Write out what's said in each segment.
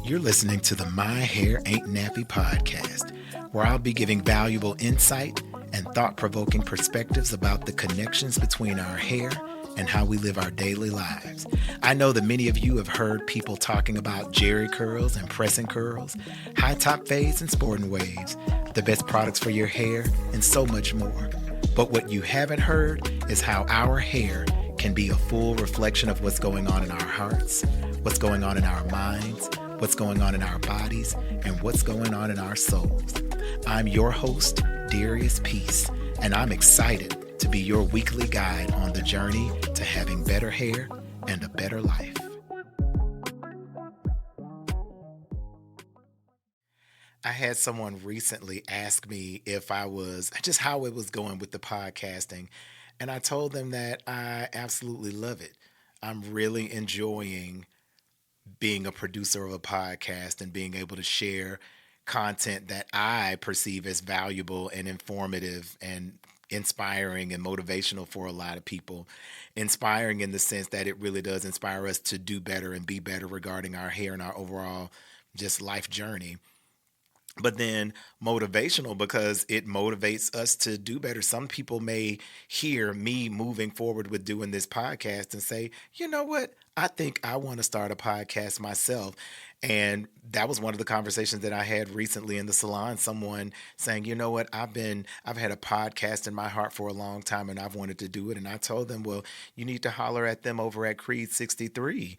You're listening to the My Hair Ain't Nappy podcast, where I'll be giving valuable insight and thought-provoking perspectives about the connections between our hair and how we live our daily lives. I know that many of you have heard people talking about Jerry curls and pressing curls, high top fades and sporting waves, the best products for your hair, and so much more. But what you haven't heard is how our hair can be a full reflection of what's going on in our hearts, what's going on in our minds, what's going on in our bodies, and what's going on in our souls. I'm your host, Darius Peace, and I'm excited to be your weekly guide on the journey to having better hair and a better life. I had someone recently ask me if I was, just how it was going with the podcasting, and I told them that I absolutely love it. I'm really enjoying being a producer of a podcast and being able to share content that I perceive as valuable and informative and inspiring and motivational for a lot of people. Inspiring in the sense that it really does inspire us to do better and be better regarding our hair and our overall just life journey. But then motivational because it motivates us to do better. Some people may hear me moving forward with doing this podcast and say, you know what? I think I want to start a podcast myself. And that was one of the conversations that I had recently in the salon. Someone saying, you know what? I've had a podcast in my heart for a long time and I've wanted to do it. And I told them, well, you need to holler at them over at Creed 63.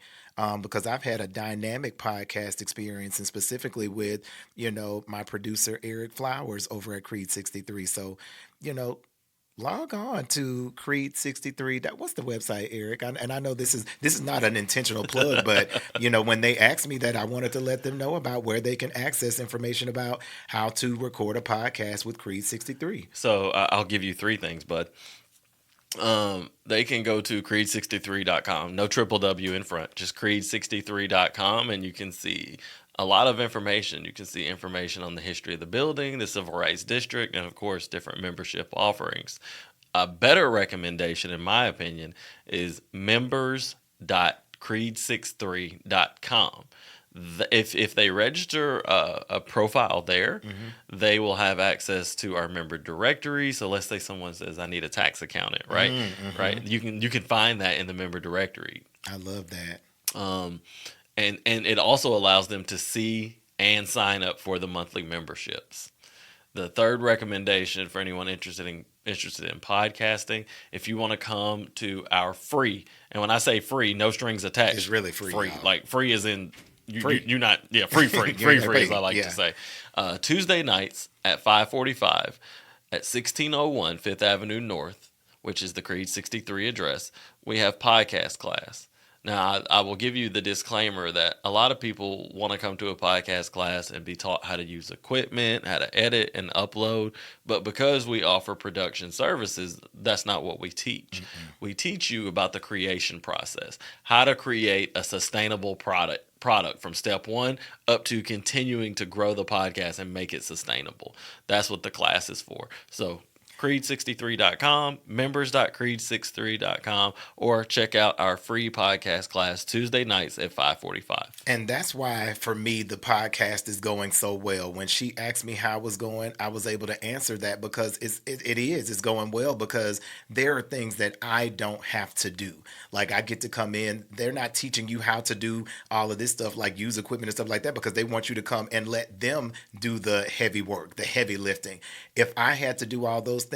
Because I've had a dynamic podcast experience, and specifically with, my producer Eric Flowers over at Creed 63. So, log on to Creed 63. What's the website, Eric? And I know this is not an intentional plug, but when they asked me that, I wanted to let them know about where they can access information about how to record a podcast with Creed 63. So I'll give you three things, bud. They can go to creed63.com. No triple W in front, just creed63.com, and you can see a lot of information. You can see information on the history of the building, the Civil Rights District, and of course, different membership offerings. A better recommendation, in my opinion, is members.creed63.com. If they register a profile there, they will have access to our member directory. So let's say someone says, I need a tax accountant, right? Right. You can find that in the member directory. I love that. And it also allows them to see and sign up for the monthly memberships. The third recommendation for anyone interested in podcasting, if you want to come to our free, and when I say free, no strings attached. It's really free. Free, like free is in free. You're not, yeah, free, as I like to say. Tuesday nights at 5:45 at 1601 Fifth Avenue North, which is the Creed 63 address, we have podcast class. Now, I will give you the disclaimer that a lot of people want to come to a podcast class and be taught how to use equipment, how to edit and upload. But because we offer production services, that's not what we teach. We teach you about the creation process, how to create a sustainable product from step one up to continuing to grow the podcast and make it sustainable. That's what the class is for. So creed63.com, members.creed63.com, or check out our free podcast class Tuesday nights at 5:45. And that's why, for me, the podcast is going so well. When she asked me how it was going, I was able to answer that because it's going well because there are things that I don't have to do. Like I get to come in. They're not teaching you how to do all of this stuff like use equipment and stuff like that because they want you to come and let them do the heavy work, the heavy lifting. If I had to do all those things,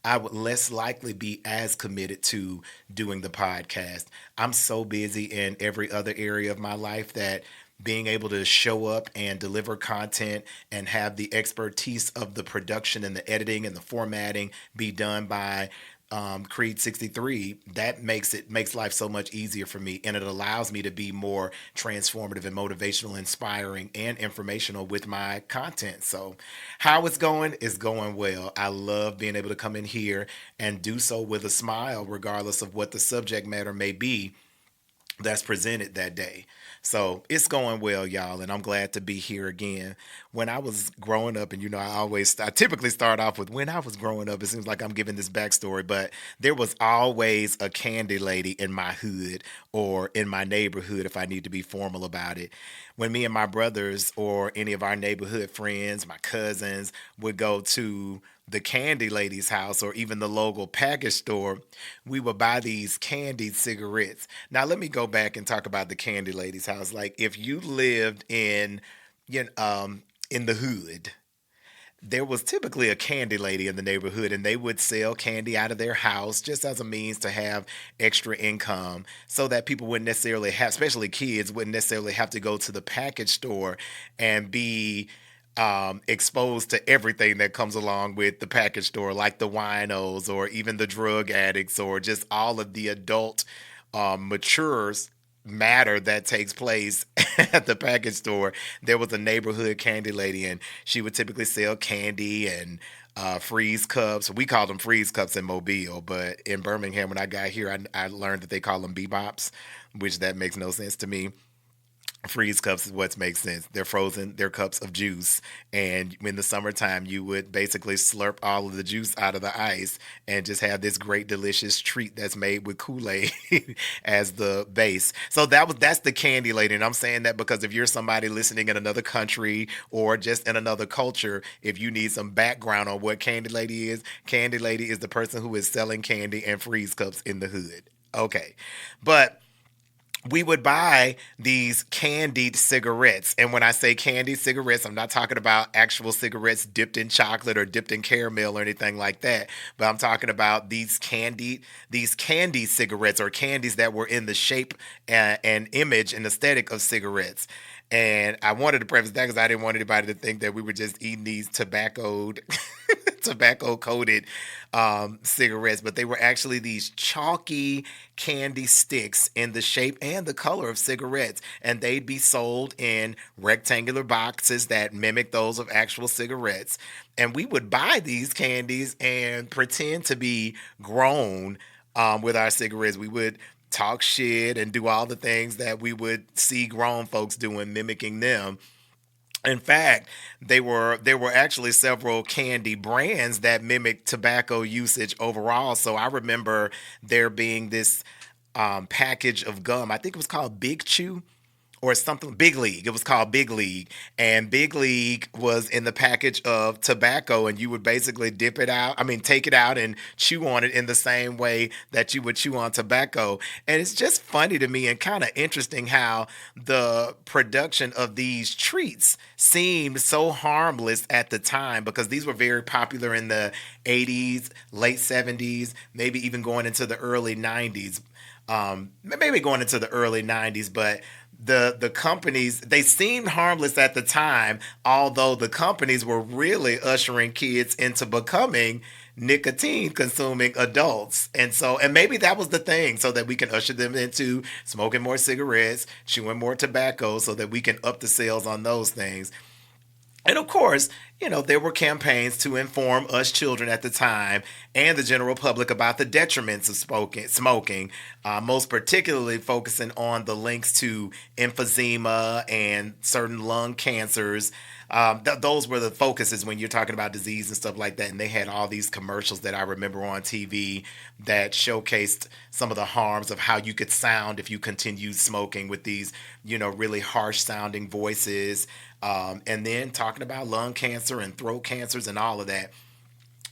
I would less likely be as committed to doing the podcast. I'm so busy in every other area of my life that being able to show up and deliver content and have the expertise of the production and the editing and the formatting be done by Creed 63, that makes life so much easier for me, and it allows me to be more transformative and motivational, inspiring, and informational with my content. So how it's going is going well. I love being able to come in here and do so with a smile, regardless of what the subject matter may be. that's presented that day. So it's going well, y'all, and I'm glad to be here again. When I was growing up, and I typically start off with when I was growing up. It seems like I'm giving this backstory, but there was always a candy lady in my hood or in my neighborhood, if I need to be formal about it. When me and my brothers or any of our neighborhood friends, my cousins, would go to the candy lady's house or even the local package store, we would buy these candied cigarettes. Now, let me go back and talk about the candy lady's house. Like, if you lived in the hood, there was typically a candy lady in the neighborhood, and they would sell candy out of their house just as a means to have extra income so that people wouldn't necessarily have, especially kids, wouldn't necessarily have to go to the package store and be exposed to everything that comes along with the package store, like the winos or even the drug addicts or just all of the adult matures matter that takes place at the package store. There was a neighborhood candy lady, and she would typically sell candy and freeze cups. We called them freeze cups in Mobile, but in Birmingham, when I got here, I learned that they call them bebops, which that makes no sense to me. Freeze cups is what makes sense. They're frozen, they're cups of juice. And in the summertime, you would basically slurp all of the juice out of the ice and just have this great, delicious treat that's made with Kool-Aid as the base. So that's the candy lady. And I'm saying that because if you're somebody listening in another country or just in another culture, if you need some background on what candy lady is the person who is selling candy and freeze cups in the hood. Okay. But we would buy these candied cigarettes. And when I say candied cigarettes, I'm not talking about actual cigarettes dipped in chocolate or dipped in caramel or anything like that. But I'm talking about these candy cigarettes or candies that were in the shape and image and aesthetic of cigarettes. And I wanted to preface that because I didn't want anybody to think that we were just eating these tobacco-coated cigarettes, but they were actually these chalky candy sticks in the shape and the color of cigarettes, and they'd be sold in rectangular boxes that mimic those of actual cigarettes. And we would buy these candies and pretend to be grown with our cigarettes. We would talk shit and do all the things that we would see grown folks doing, mimicking them. In fact, there were actually several candy brands that mimicked tobacco usage overall. So I remember there being this package of gum. I think it was called Big Chew or something. Big League. It was called Big League. And Big League was in the package of tobacco, and you would basically take it out and chew on it in the same way that you would chew on tobacco. And it's just funny to me and kind of interesting how the production of these treats seemed so harmless at the time, because these were very popular in the 80s, late 70s, maybe even going into the early 90s. But the companies, they seemed harmless at the time, although the companies were really ushering kids into becoming nicotine consuming adults. And maybe that was the thing, so that we can usher them into smoking more cigarettes, chewing more tobacco, so that we can up the sales on those things. And of course, there were campaigns to inform us children at the time and the general public about the detriments of smoking, most particularly focusing on the links to emphysema and certain lung cancers. Those were the focuses when you're talking about disease and stuff like that. And they had all these commercials that I remember on TV that showcased some of the harms of how you could sound if you continued smoking, with these, really harsh sounding voices. And then talking about lung cancer and throat cancers and all of that.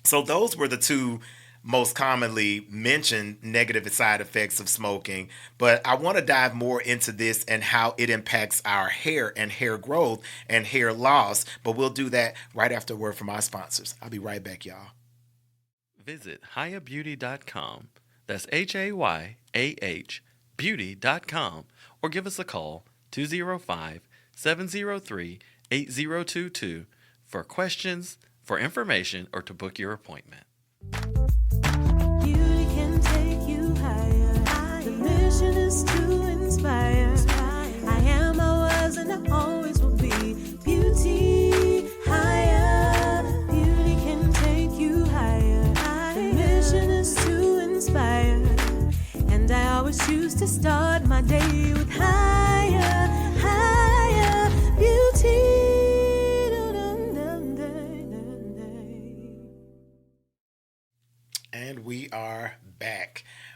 So those were the two most commonly mentioned negative side effects of smoking. But I want to dive more into this and how it impacts our hair and hair growth and hair loss. But we'll do that right after a word from our sponsors. I'll be right back, y'all. Visit HayaBeauty.com. That's HAYAH beauty.com, or give us a call 205-703-8022 for questions, for information, or to book your appointment. Beauty can take you higher. The mission is to inspire. I am, I was, and I always will be. Beauty higher. Beauty can take you higher. The mission is to inspire. And I always choose to start my day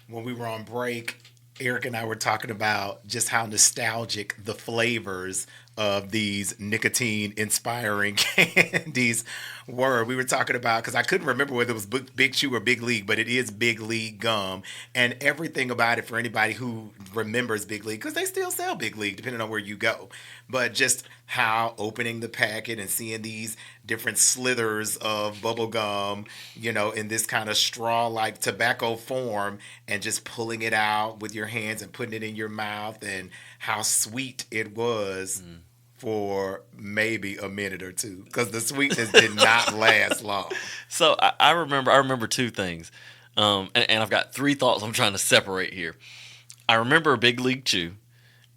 when we were on break, Eric and I were talking about just how nostalgic the flavors of these nicotine-inspiring candies were. We were talking about, because I couldn't remember whether it was Big Chew or Big League, but it is Big League gum. And everything about it, for anybody who remembers Big League, because they still sell Big League depending on where you go. But just how opening the packet and seeing these different slithers of bubble gum, in this kind of straw-like tobacco form, and just pulling it out with your hands and putting it in your mouth, and how sweet it was for maybe a minute or two, because the sweetness did not last long. So I remember two things, and I've got three thoughts I'm trying to separate here. I remember Big League Chew,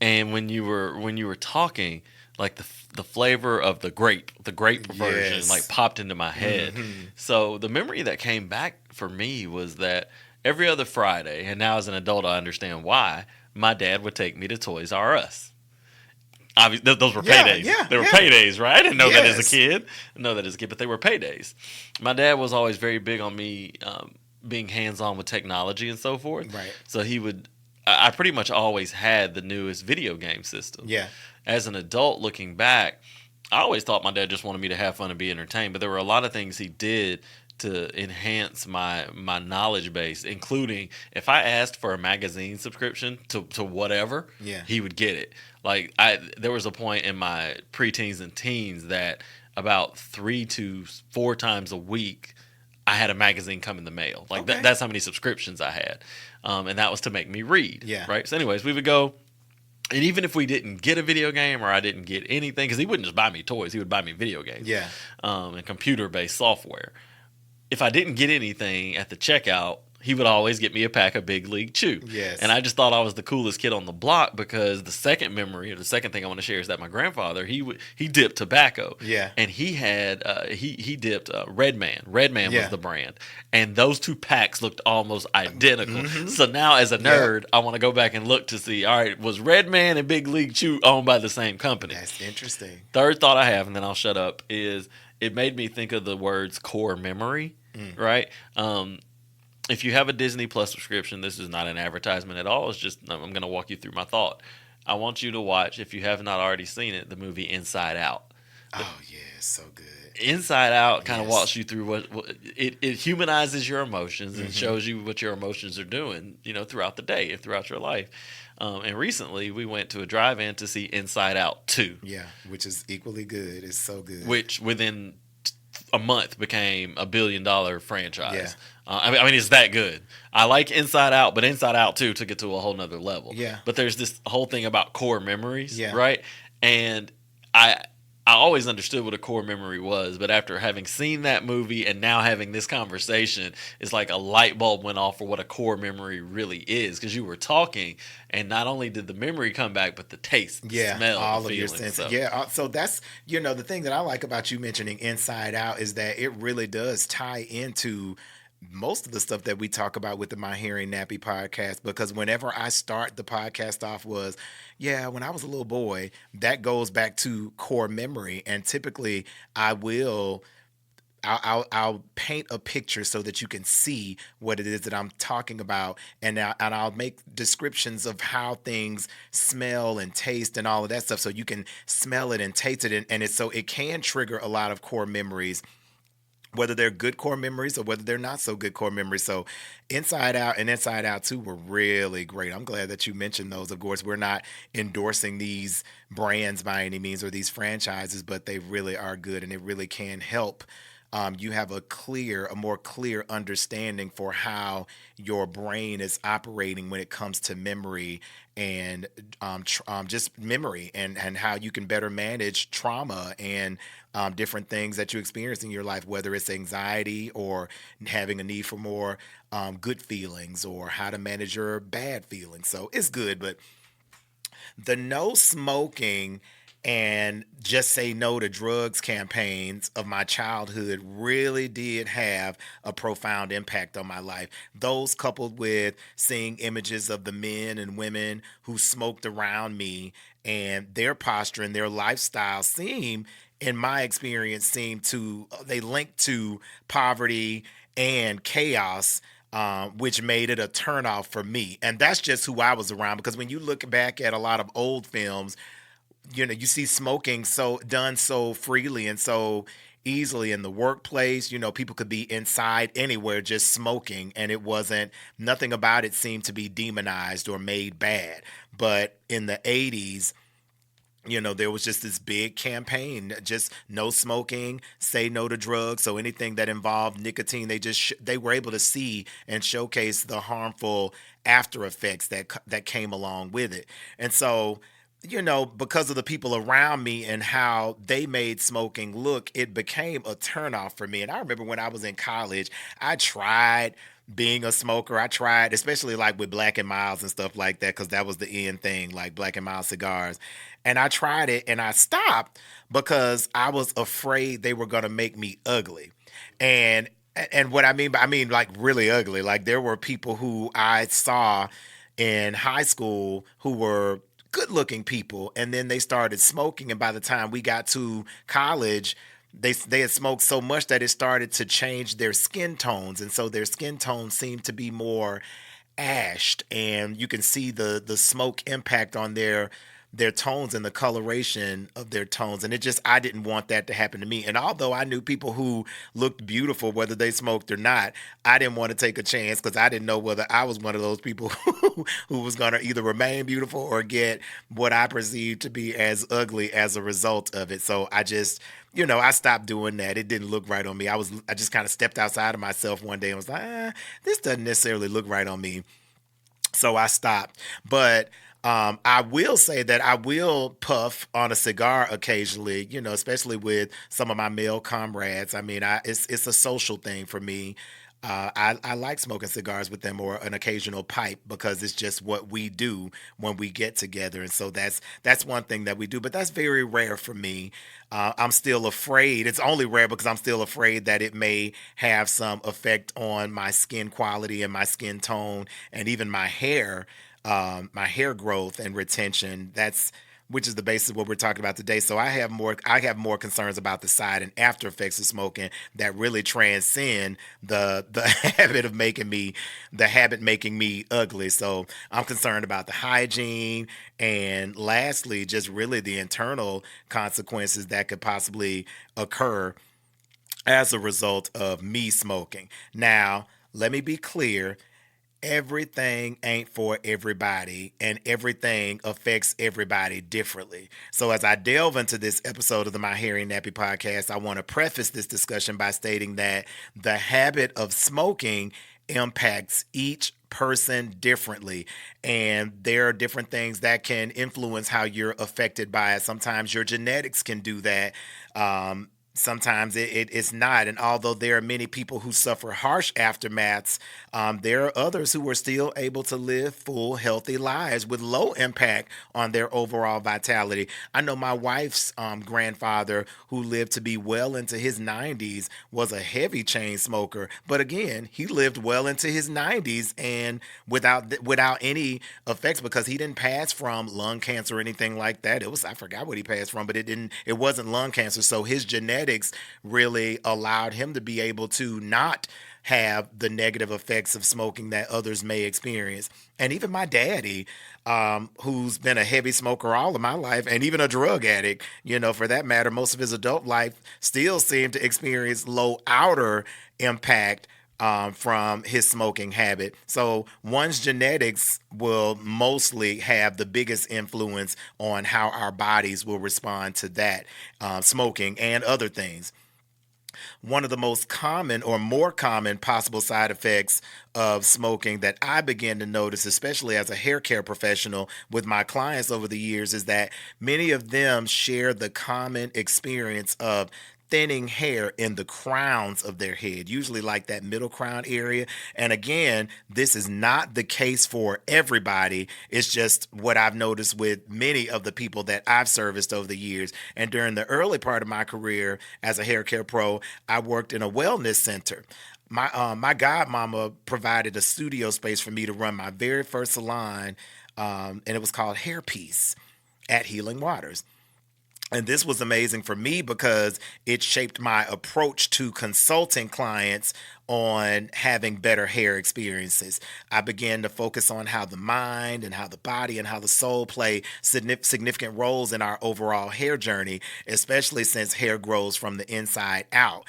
and when you were talking, like the flavor of the grape version, Yes. like popped into my head. Mm-hmm. So the memory that came back for me was that every other Friday, and now as an adult I understand why, my dad would take me to Toys R Us. Obviously, those were paydays. They were paydays, right? I didn't know that as a kid. But they were paydays. My dad was always very big on me being hands-on with technology and so forth. Right. So he would. I pretty much always had the newest video game system. Yeah. As an adult, looking back, I always thought my dad just wanted me to have fun and be entertained. But there were a lot of things he did to enhance my knowledge base, including if I asked for a magazine subscription to whatever, he would get it. Like there was a point in my preteens and teens that about 3 to 4 times a week I had a magazine come in the mail. Like that's how many subscriptions I had, and that was to make me read. Yeah. Right. So, anyways, we would go. And even if we didn't get a video game or I didn't get anything, because he wouldn't just buy me toys, he would buy me video games. Yeah. And computer-based software. If I didn't get anything at the checkout, he would always get me a pack of Big League Chew. Yes. And I just thought I was the coolest kid on the block, because the second memory, or the second thing I want to share, is that my grandfather, he dipped tobacco. Yeah. And he had he dipped Red Man. Red Man was the brand. And those two packs looked almost identical. Mm-hmm. So now as a nerd, I want to go back and look to see, all right, was Red Man and Big League Chew owned by the same company? That's interesting. Third thought I have, and then I'll shut up, is it made me think of the words core memory, right? If you have a Disney Plus subscription, this is not an advertisement at all. It's just, I'm going to walk you through my thought. I want you to watch, if you have not already seen it, the movie Inside Out. Oh, yeah, so good. Inside Out kind of walks you through what it humanizes your emotions and shows you what your emotions are doing, throughout the day and throughout your life. And recently we went to a drive-in to see Inside Out 2. Yeah, which is equally good. It's so good. Which within a month became $1 billion franchise. Yeah. I mean, it's that good. I like Inside Out, but Inside Out 2 took it to a whole nother level. Yeah. But there's this whole thing about core memories, Yeah. right? And I always understood what a core memory was, but after having seen that movie and now having this conversation, it's like a light bulb went off for what a core memory really is. Because you were talking, and not only did the memory come back, but the taste, the smell, all the of your feeling. senses. So. Yeah, so that's the thing that I like about you mentioning Inside Out is that it really does tie into most of the stuff that we talk about with the My Hearing Nappy podcast, because whenever I start the podcast off was, when I was a little boy, that goes back to core memory. And typically I'll paint a picture so that you can see what it is that I'm talking about, and I'll make descriptions of how things smell and taste and all of that stuff, so you can smell it and taste it, and so it can trigger a lot of core memories, whether they're good core memories or whether they're not so good core memories. So Inside Out and Inside Out 2 were really great. I'm glad that you mentioned those. Of course, we're not endorsing these brands by any means or these franchises, but they really are good, and it really can help you have a more clear understanding for how your brain is operating when it comes to memory and just memory, and how you can better manage trauma and different things that you experience in your life, whether it's anxiety or having a need for more good feelings, or how to manage your bad feelings. So it's good, but the no smoking and just say no to drugs campaigns of my childhood really did have a profound impact on my life. Those, coupled with seeing images of the men and women who smoked around me, and their posture and their lifestyle in my experience, they link to poverty and chaos. which made it a turnoff for me. And that's just who I was around, because when you look back at a lot of old films, you see smoking done so freely and so easily in the workplace. People could be inside anywhere just smoking, and nothing about it seemed to be demonized or made bad. But in the 80s, there was just this big campaign, just no smoking, say no to drugs. So anything that involved nicotine, they were able to see and showcase the harmful after effects that came along with it. And so, because of the people around me and how they made smoking look, it became a turnoff for me. And I remember when I was in college, I tried being a smoker. I tried, especially like with Black and Milds and stuff like that, because that was the end thing, like Black and Mild cigars. And I tried it and I stopped because I was afraid they were going to make me ugly. And what I mean like really ugly. Like there were people who I saw in high school who were good looking people, and then they started smoking. And by the time we got to college, they had smoked so much that it started to change their skin tones. And so their skin tones seemed to be more ashed, and you can see the smoke impact on their tones and the coloration of their tones. And I didn't want that to happen to me. And although I knew people who looked beautiful, whether they smoked or not, I didn't want to take a chance, because I didn't know whether I was one of those people who was going to either remain beautiful or get what I perceived to be as ugly as a result of it. So I just, I stopped doing that. It didn't look right on me. I just kind of stepped outside of myself one day and was like, this doesn't necessarily look right on me. So I stopped. But I will say that I will puff on a cigar occasionally, especially with some of my male comrades. I mean, it's a social thing for me. I like smoking cigars with them, or an occasional pipe, because it's just what we do when we get together. And so that's one thing that we do, but that's very rare for me. I'm still afraid. It's only rare because I'm still afraid that it may have some effect on my skin quality and my skin tone, and even my hair growth and retention. Which is the basis of what we're talking about today. So I have more concerns about the side and after effects of smoking that really transcend the habit making me ugly. So I'm concerned about the hygiene, and lastly, just really the internal consequences that could possibly occur as a result of me smoking. Now, let me be clear. Everything ain't for everybody, and everything affects everybody differently. So as I delve into this episode of the My Hairy Nappy podcast, I want to preface this discussion by stating that the habit of smoking impacts each person differently, and there are different things that can influence how you're affected by it. Sometimes your genetics can do that. Sometimes it's not. And although there are many people who suffer harsh aftermaths, there are others who are still able to live full, healthy lives with low impact on their overall vitality. I know my wife's grandfather, who lived to be well into his 90s, was a heavy chain smoker. But again, he lived well into his 90s and without any effects, because he didn't pass from lung cancer or anything like that. I forgot what he passed from, but it wasn't lung cancer. So his genetics really allowed him to be able to not have the negative effects of smoking that others may experience. And even my daddy, who's been a heavy smoker all of my life, and even a drug addict, for that matter, most of his adult life, still seemed to experience low outer impact from his smoking habit. So one's genetics will mostly have the biggest influence on how our bodies will respond to that smoking and other things. One of the most common or more common possible side effects of smoking that I began to notice, especially as a hair care professional with my clients over the years, is that many of them share the common experience of thinning hair in the crowns of their head, usually like that middle crown area. And again, this is not the case for everybody. It's just what I've noticed with many of the people that I've serviced over the years. And during the early part of my career as a hair care pro, I worked in a wellness center. My godmama provided a studio space for me to run my very first salon, and it was called Hair Peace at Healing Waters. And this was amazing for me because it shaped my approach to consulting clients on having better hair experiences. I began to focus on how the mind and how the body and how the soul play significant roles in our overall hair journey, especially since hair grows from the inside out.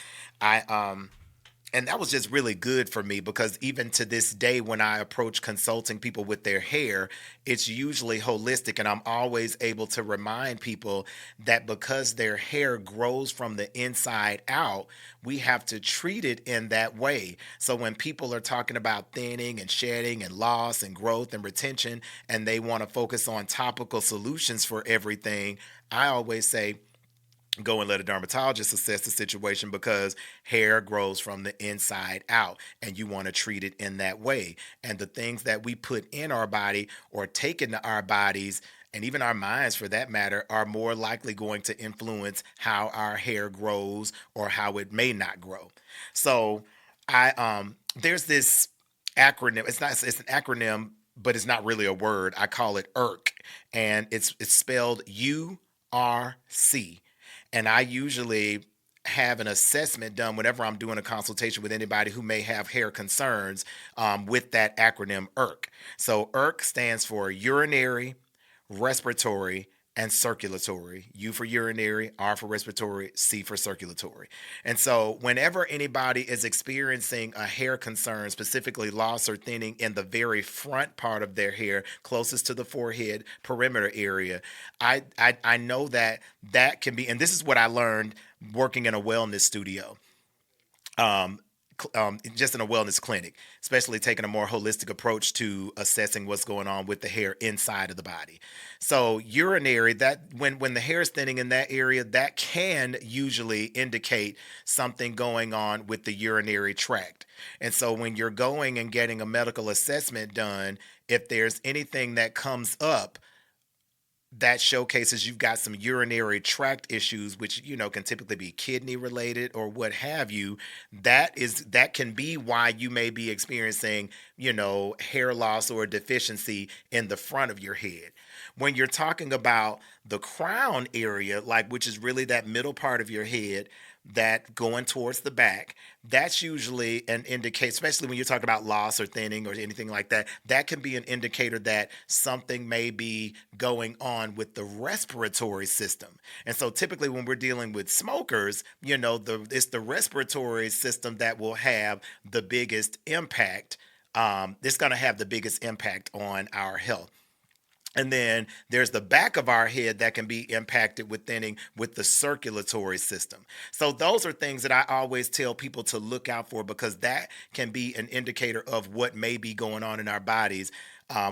And that was just really good for me because even to this day, when I approach consulting people with their hair, it's usually holistic. And I'm always able to remind people that because their hair grows from the inside out, we have to treat it in that way. So when people are talking about thinning and shedding and loss and growth and retention, and they want to focus on topical solutions for everything, I always say, go and let a dermatologist assess the situation because hair grows from the inside out and you want to treat it in that way. And the things that we put in our body or take into our bodies and even our minds for that matter are more likely going to influence how our hair grows or how it may not grow. So there's this acronym. It's an acronym, but it's not really a word. I call it IRC, and it's spelled URC. And I usually have an assessment done whenever I'm doing a consultation with anybody who may have hair concerns with that acronym IRC. So IRC stands for urinary, respiratory, and circulatory. U for urinary, R for respiratory, C for circulatory. And so whenever anybody is experiencing a hair concern, specifically loss or thinning in the very front part of their hair, closest to the forehead perimeter area, I know that can be, and this is what I learned working in a wellness studio. Just in a wellness clinic, especially taking a more holistic approach to assessing what's going on with the hair inside of the body. So urinary, that when the hair is thinning in that area, that can usually indicate something going on with the urinary tract. And so when you're going and getting a medical assessment done, if there's anything that comes up that showcases you've got some urinary tract issues, which, can typically be kidney related or what have you, that can be why you may be experiencing, hair loss or deficiency in the front of your head. When you're talking about the crown area, which is really that middle part of your head, that going towards the back, that's usually an indicator, especially when you're talking about loss or thinning or anything like that, that can be an indicator that something may be going on with the respiratory system. And so typically when we're dealing with smokers, it's the respiratory system that will have the biggest impact. It's going to have the biggest impact on our health. And then there's the back of our head that can be impacted with thinning with the circulatory system. So those are things that I always tell people to look out for because that can be an indicator of what may be going on in our bodies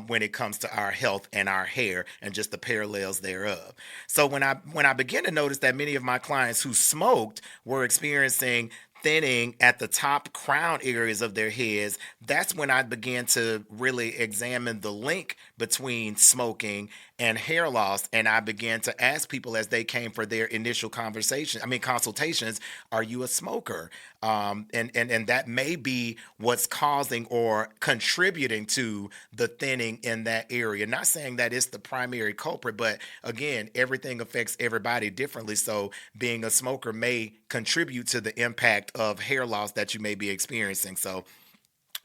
when it comes to our health and our hair and just the parallels thereof. So when I began to notice that many of my clients who smoked were experiencing thinning at the top crown areas of their heads, that's when I began to really examine the link between smoking and hair loss. And I began to ask people as they came for their initial consultations, are you a smoker? And that may be what's causing or contributing to the thinning in that area. Not saying that it's the primary culprit, but again, everything affects everybody differently. So being a smoker may contribute to the impact of hair loss that you may be experiencing. So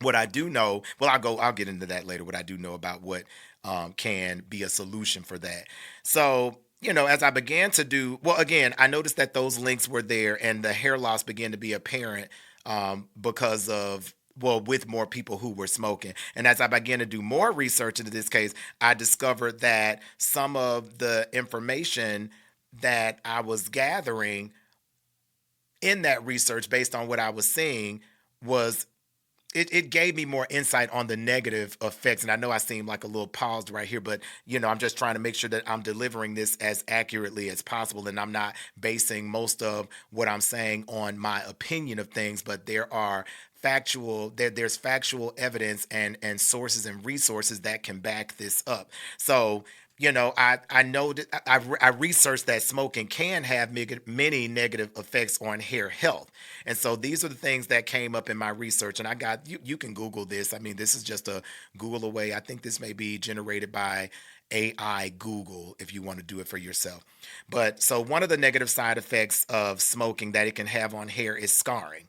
what I do know, I'll get into that later, what I do know about what can be a solution for that. So, as I began to do, I noticed that those links were there and the hair loss began to be apparent because of, with more people who were smoking. And as I began to do more research into this case, I discovered that some of the information that I was gathering in that research based on what I was seeing was it gave me more insight on the negative effects. And I know I seem like a little paused right here, but I'm just trying to make sure that I'm delivering this as accurately as possible. And I'm not basing most of what I'm saying on my opinion of things, but there's factual evidence and sources and resources that can back this up. So I know that I researched that smoking can have many negative effects on hair health. And so these are the things that came up in my research. And I got, you can Google this. I mean, this is just a Google away. I think this may be generated by AI Google if you want to do it for yourself. But so one of the negative side effects of smoking that it can have on hair is scarring.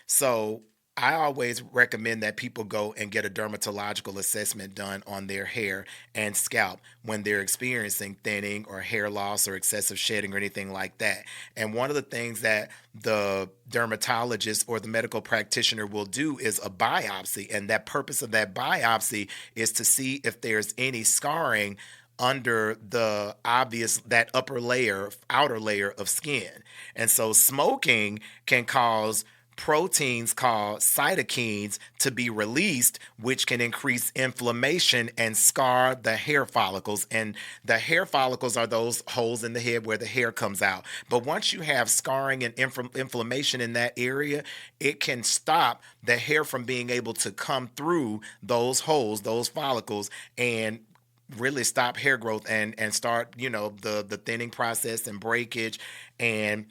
So I always recommend that people go and get a dermatological assessment done on their hair and scalp when they're experiencing thinning or hair loss or excessive shedding or anything like that. And one of the things that the dermatologist or the medical practitioner will do is a biopsy. And that purpose of that biopsy is to see if there's any scarring under the obvious, that outer layer of skin. And so smoking can cause proteins called cytokines to be released, which can increase inflammation and scar the hair follicles. And the hair follicles are those holes in the head where the hair comes out. But once you have scarring and inflammation in that area, it can stop the hair from being able to come through those holes, those follicles, and really stop hair growth and start, the thinning process and breakage. And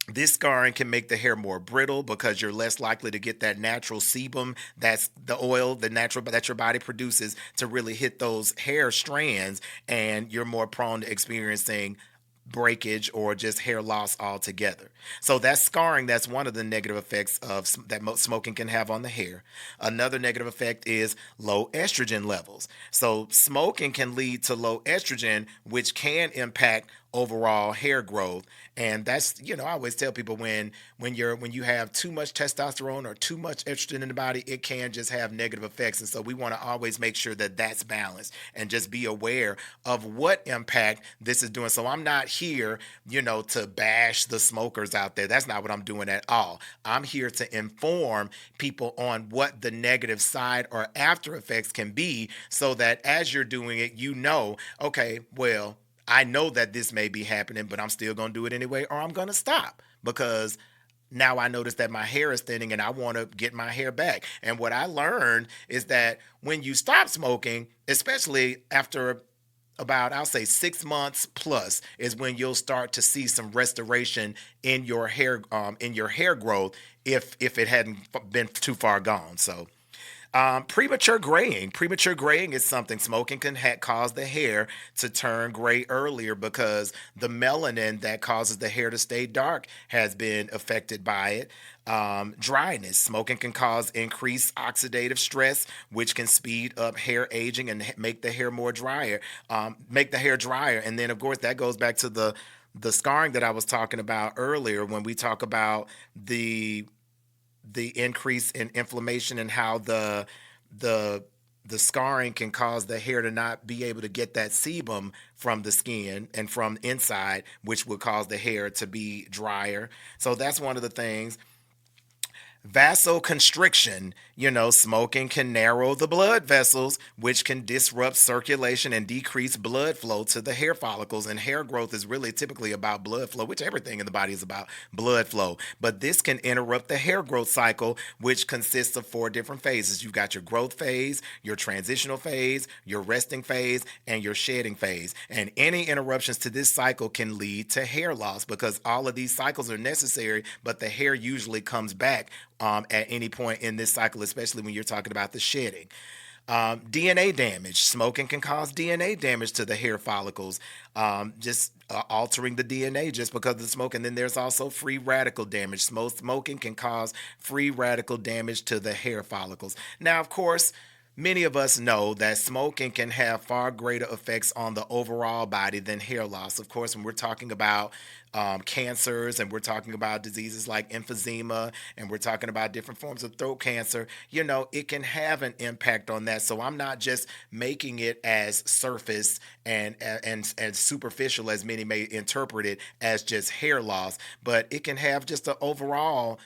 this scarring can make the hair more brittle because you're less likely to get that natural sebum, that's the oil, the natural that your body produces, to really hit those hair strands, and you're more prone to experiencing breakage or just hair loss altogether. So that's scarring. That's one of the negative effects of that smoking can have on the hair. Another negative effect is low estrogen levels. So smoking can lead to low estrogen, which can impact overall hair growth. And that's, I always tell people when you have too much testosterone or too much estrogen in the body, it can just have negative effects. And so we want to always make sure that that's balanced and just be aware of what impact this is doing. So I'm not here, to bash the smokers out there. That's not what I'm doing at all. I'm here to inform people on what the negative side or after effects can be, so that as you're doing it, okay, well, I know that this may be happening, but I'm still going to do it anyway, or I'm going to stop because now I notice that my hair is thinning and I want to get my hair back. And what I learned is that when you stop smoking, especially after about, I'll say 6 months plus, is when you'll start to see some restoration in your hair growth if it hadn't been too far gone. So premature graying. Premature graying is something smoking can cause the hair to turn gray earlier because the melanin that causes the hair to stay dark has been affected by it. Dryness. Smoking can cause increased oxidative stress, which can speed up hair aging and make the hair drier. And then, of course, that goes back to the scarring that I was talking about earlier when we talk about the increase in inflammation and how the scarring can cause the hair to not be able to get that sebum from the skin and from inside, which would cause the hair to be drier. So that's one of the things. Vasoconstriction, smoking can narrow the blood vessels, which can disrupt circulation and decrease blood flow to the hair follicles. And hair growth is really typically about blood flow, which everything in the body is about blood flow. But this can interrupt the hair growth cycle, which consists of 4 different phases. You've got your growth phase, your transitional phase, your resting phase, and your shedding phase. And any interruptions to this cycle can lead to hair loss because all of these cycles are necessary, but the hair usually comes back at any point in this cycle, especially when you're talking about the shedding. DNA damage. Smoking can cause DNA damage to the hair follicles, altering the DNA just because of the smoke. And then there's also free radical damage. Smoking can cause free radical damage to the hair follicles. Now, of course, many of us know that smoking can have far greater effects on the overall body than hair loss. Of course, when we're talking about cancers and we're talking about diseases like emphysema and we're talking about different forms of throat cancer, it can have an impact on that. So I'm not just making it as surface and superficial as many may interpret it as just hair loss, but it can have just an overall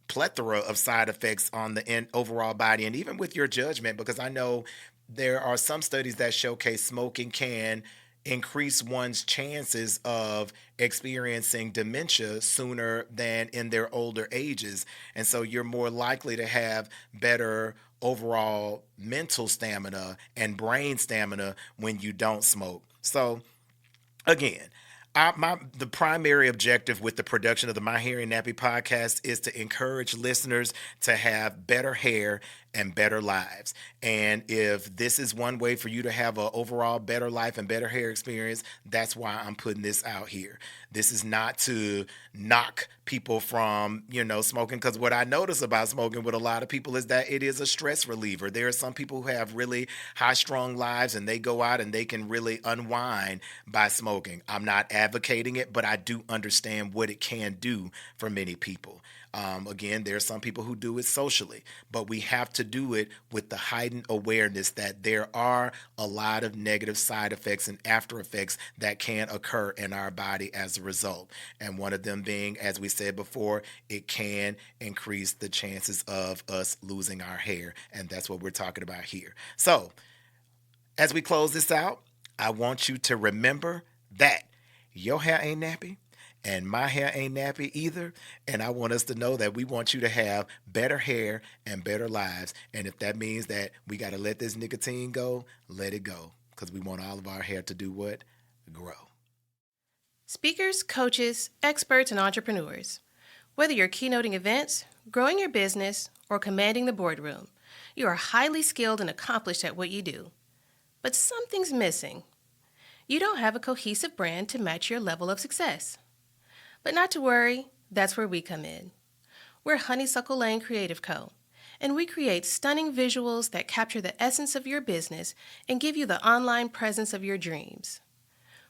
plethora of side effects on the overall body and even with your judgment, because I know there are some studies that showcase smoking can increase one's chances of experiencing dementia sooner than in their older ages. And so you're more likely to have better overall mental stamina and brain stamina when you don't smoke. So again, the primary objective with the production of the My Hair and Nappy podcast is to encourage listeners to have better hair and better lives. And if this is one way for you to have an overall better life and better hair experience, that's why I'm putting this out here. This is not to knock people from, smoking, because what I notice about smoking with a lot of people is that it is a stress reliever. There are some people who have really high-strung lives, and they go out and they can really unwind by smoking. I'm not advocating it, but I do understand what it can do for many people. Again, there are some people who do it socially, but we have to do it with the heightened awareness that there are a lot of negative side effects and after effects that can occur in our body as a result. And one of them being, as we said before, it can increase the chances of us losing our hair. And that's what we're talking about here. So as we close this out, I want you to remember that your hair ain't nappy. And my hair ain't nappy either. And I want us to know that we want you to have better hair and better lives. And if that means that we got to let this nicotine go, let it go. Because we want all of our hair to do what? Grow. Speakers, coaches, experts, and entrepreneurs. Whether you're keynoting events, growing your business, or commanding the boardroom, you are highly skilled and accomplished at what you do. But something's missing. You don't have a cohesive brand to match your level of success. But not to worry, that's where we come in. We're Honeysuckle Lane Creative Co., and we create stunning visuals that capture the essence of your business and give you the online presence of your dreams.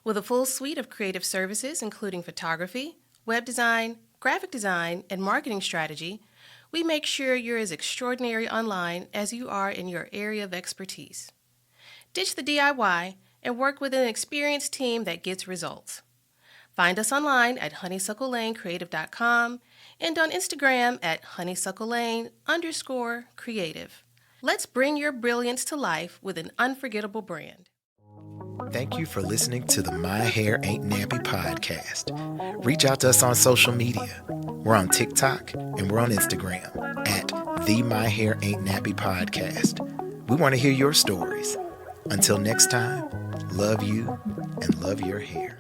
With a full suite of creative services, including photography, web design, graphic design, and marketing strategy, we make sure you're as extraordinary online as you are in your area of expertise. Ditch the DIY and work with an experienced team that gets results. Find us online at honeysucklelanecreative.com and on Instagram at honeysuckleLane_creative. Let's bring your brilliance to life with an unforgettable brand. Thank you for listening to the My Hair Ain't Nappy podcast. Reach out to us on social media. We're on TikTok and we're on Instagram at the My Hair Ain't Nappy podcast. We want to hear your stories. Until next time, love you and love your hair.